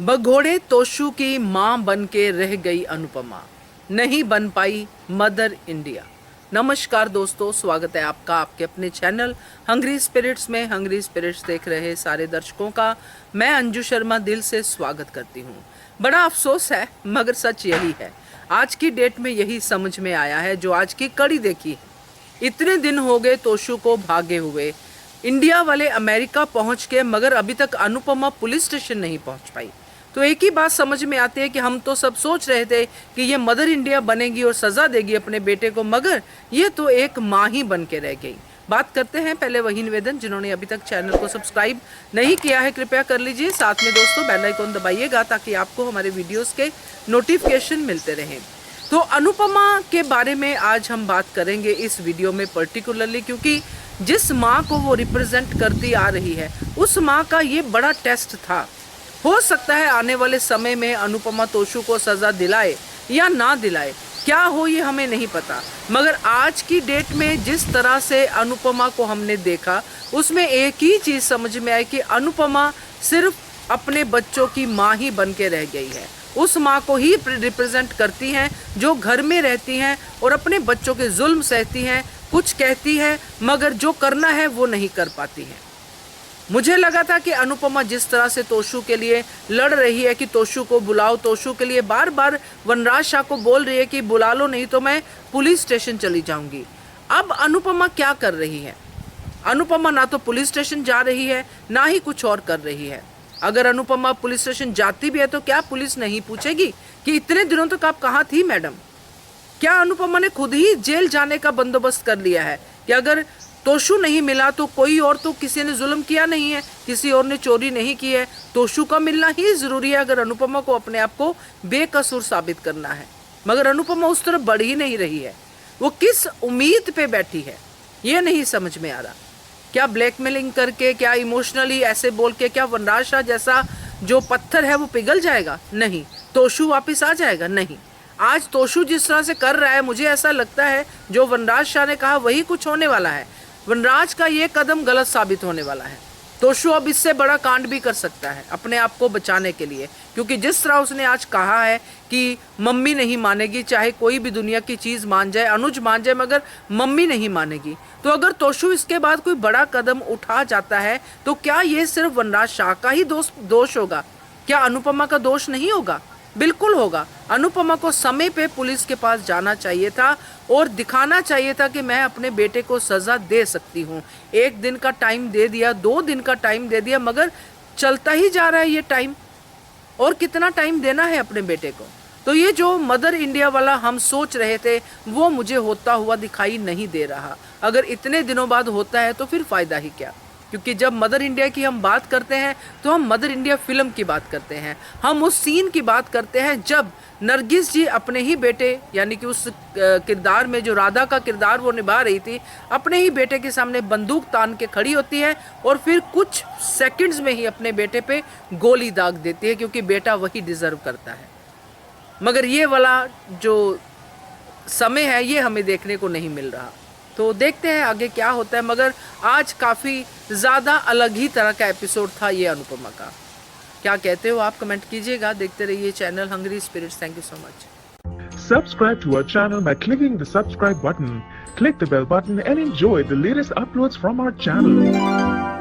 भगोड़े तोशु की मां बन के रह गई अनुपमा, नहीं बन पाई मदर इंडिया। नमस्कार दोस्तों, स्वागत है आपका आपके अपने चैनल हंग्री स्पिरिट्स में। हंग्री स्पिरिट्स देख रहे सारे दर्शकों का मैं अंजू शर्मा दिल से स्वागत करती हूँ। बड़ा अफसोस है मगर सच यही है, आज की डेट में यही समझ में आया है जो आज की कड़ी देखी। इतने दिन हो गए तोशु को भागे हुए, इंडिया वाले अमेरिका पहुंच के, मगर अभी तक अनुपमा पुलिस स्टेशन नहीं पहुंच पाई। तो एक ही बात समझ में आती है कि हम तो सब सोच रहे थे कि ये मदर इंडिया बनेगी और सजा देगी अपने बेटे को, मगर ये तो एक माँ ही बन के रह गई। बात करते हैं पहले वही निवेदन, जिन्होंने अभी तक चैनल को सब्सक्राइब नहीं किया है कृपया कर लीजिए। साथ में दोस्तों बेल आइकन दबाइएगा ताकि आपको हमारे वीडियोस के नोटिफिकेशन मिलते रहें। तो अनुपमा के बारे में आज हम बात करेंगे इस वीडियो में पर्टिकुलरली, क्योंकि जिस माँ को वो रिप्रेजेंट करती आ रही है उस माँ का ये बड़ा टेस्ट था। हो सकता है आने वाले समय में अनुपमा तोशु को सज़ा दिलाए या ना दिलाए, क्या हो ये हमें नहीं पता, मगर आज की डेट में जिस तरह से अनुपमा को हमने देखा उसमें एक ही चीज़ समझ में आई कि अनुपमा सिर्फ अपने बच्चों की माँ ही बन के रह गई है। उस माँ को ही रिप्रेजेंट करती हैं जो घर में रहती हैं और अपने बच्चों के जुल्म सहती हैं, कुछ कहती है मगर जो करना है वो नहीं कर पाती है। मुझे लगा था कि अनुपमा जिस तरह से तोशु के लिए लड़ रही है कि तोशु को बुलाओ, तोशु के लिए बार बार वनराज शाह को बोल रही है कि बुला लो नहीं तो मैं पुलिस स्टेशन चली जाऊंगी। अब अनुपमा क्या कर रही है? अनुपमा ना तो पुलिस स्टेशन जा रही है ना ही कुछ और कर रही है। अगर अनुपमा पुलिस स्टेशन जाती भी है तो क्या पुलिस नहीं पूछेगी कि इतने दिनों तक आप कहाँ थी मैडम? क्या अनुपमा ने खुद ही जेल जाने का बंदोबस्त कर लिया है कि अगर तोशु नहीं मिला तो कोई और, तो किसी ने जुल्म किया नहीं है, किसी और ने चोरी नहीं की है, तोशु का मिलना ही जरूरी है अगर अनुपमा को अपने आप को बेकसूर साबित करना है। मगर अनुपमा उस तरफ बढ़ ही नहीं रही है। वो किस उम्मीद पे बैठी है ये नहीं समझ में आ रहा। क्या ब्लैकमेलिंग करके, क्या इमोशनली ऐसे बोल के, क्या वनराज शाह जैसा जो पत्थर है वो पिघल जाएगा? नहीं। तोशु वापिस आ जाएगा? नहीं। आज तोशु जिस तरह से कर रहा है मुझे ऐसा लगता है जो वनराज शाह ने कहा वही कुछ होने वाला है। वनराज का ये कदम गलत साबित होने वाला है। तोशु अब इससे बड़ा कांड भी कर सकता है अपने आप को बचाने के लिए, क्योंकि जिस तरह उसने आज कहा है कि मम्मी नहीं मानेगी, चाहे कोई भी दुनिया की चीज़ मान जाए, अनुज मान जाए, मगर मम्मी नहीं मानेगी। तो अगर तोशु इसके बाद कोई बड़ा कदम उठा जाता है तो क्या ये सिर्फ वनराज शाह का ही दोष होगा? क्या अनुपमा का दोष नहीं होगा? बिल्कुल होगा। अनुपमा को समय पे पुलिस के पास जाना चाहिए था और दिखाना चाहिए था कि मैं अपने बेटे को सज़ा दे सकती हूँ। 1 दिन का टाइम दे दिया, 2 दिन का टाइम दे दिया, मगर चलता ही जा रहा है ये टाइम। और कितना टाइम देना है अपने बेटे को? तो ये जो मदर इंडिया वाला हम सोच रहे थे वो मुझे होता हुआ दिखाई नहीं दे रहा। अगर इतने दिनों बाद होता है तो फिर फ़ायदा ही क्या? क्योंकि जब मदर इंडिया की हम बात करते हैं तो हम मदर इंडिया फिल्म की बात करते हैं। हम उस सीन की बात करते हैं जब नरगिस जी अपने ही बेटे, यानी कि उस किरदार में जो राधा का किरदार वो निभा रही थी, अपने ही बेटे के सामने बंदूक तान के खड़ी होती है और फिर कुछ सेकंड्स में ही अपने बेटे पे गोली दाग देती है, क्योंकि बेटा वही डिज़र्व करता है। मगर ये वाला जो समय है ये हमें देखने को नहीं मिल रहा। तो देखते हैं आगे क्या होता है, मगर आज काफ़ी ज़्यादा अलग ही तरह का एपिसोड था ये अनुपमा का। क्या कहते हो आप? कमेंट कीजिएगा। देखते रहिए channel Hungry Spirits. Thank you so much. Subscribe to our channel by clicking the subscribe button. Click the bell button and enjoy the latest uploads from our channel.